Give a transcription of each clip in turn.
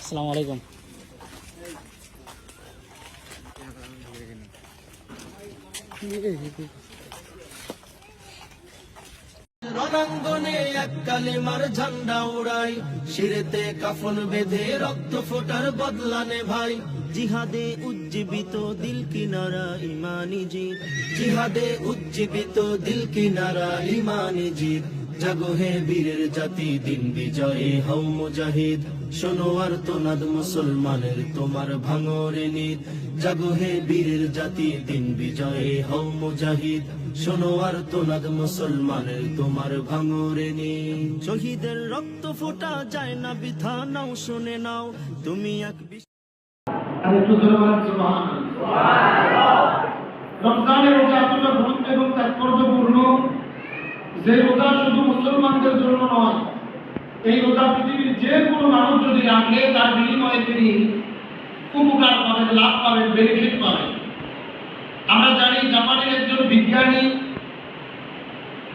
আসসালামু আলাইকুম। রণাঙ্গনে এক কালিমার ঝান্ডা উড়াই, শিরেতে কাফন বেঁধে রক্ত ফোটার বদলানে ভাই। জিহাদে উজ্জীবিত দিল কিনারা ইমানি জিত, জিহাদে উজ্জীবিত দিল কিনারা ইমানি জিত। জাগো হে বীরের জাতি, দিন বিজয়ে হও মুজাহিদ। শোনো আর তোনাদ মুসলমানের, তোমার ভাঙরে নিদ। জাগো হে বীরের জাতি, দিন বিজয়ে হও মুজাহিদ। শোনো আর তোনাদ মুসলমানের, তোমার ভাঙরে নিদ। শহীদের রক্ত ফোটা যায় না বৃথা, নাও শুনে নাও তুমি এক রমজানের রোজা এতটা গুরুত্ব এবং তাৎপর্যপূর্ণ যে রোজা শুধু মুসলমানদের জন্য নয়, এই রোজা পৃথিবীর যে কোনো মানুষ যদি রাখে তার বিনিময়ে তিনি উপকার পাবেন, লাভ পাবেন, বেনিফিট পাবেন। আমরা জানি জাপানের একজন বিজ্ঞানী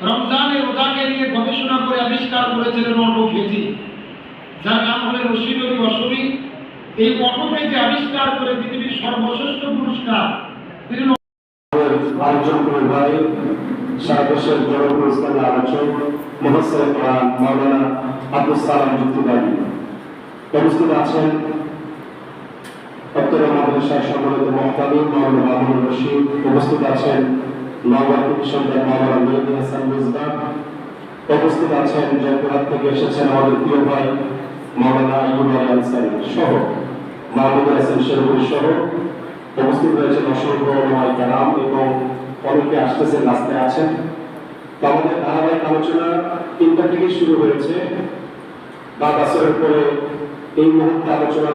রমজানের রোজাকে নিয়ে গবেষণা করে আবিষ্কার করেছিলেন অটোফেজি, যার নাম হলেন অশ্বিনী অশ্বী। এই অটোফেজি আবিষ্কার করে পৃথিবীর সর্বশ্রেষ্ঠ পুরস্কার তিনি আয়োজন করে ভাই সারা দেশের জনপ্রিয় ইসলামী আলোচক মুফাসসির কোরআন মাওলানা আব্দুল সালাম যুক্তিবাদী উপস্থিত আছেন। উত্তরের মাদ্রাসার সম্মানিত মুহতামিম মাওলানা মামুনুর রশিদ, উপস্থিত আছেন নওগাঁ কৃতি সন্তান মাওলানা মেহেদী হাসান মিজবাহ, উপস্থিত আছেন জয়পুরহাট থেকে এসেছেন আমাদের প্রিয় ভাই মাওলানা আইয়ুব আলী আনসারী সহ মাহমুদুল হাসান শেরপুরী সহ উপস্থিত রয়েছেন অসংখ্য ওলামায়ে কেরাম এবং অনেকে আসতেছেন, রাস্তায় আছেন। তো আমাদের ধারাবাহিক আলোচনা 3টা থেকে শুরু হয়েছে, বাদ আসরের পরে এই মুহূর্তে আলোচনা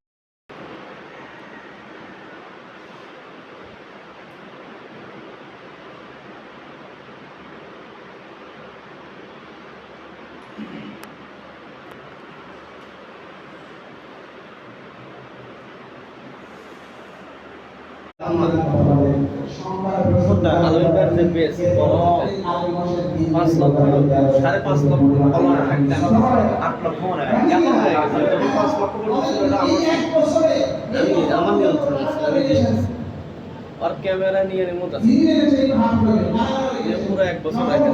আর ক্যামেরা নিয়ে রিমোট আছে পুরো 1 বছর আগে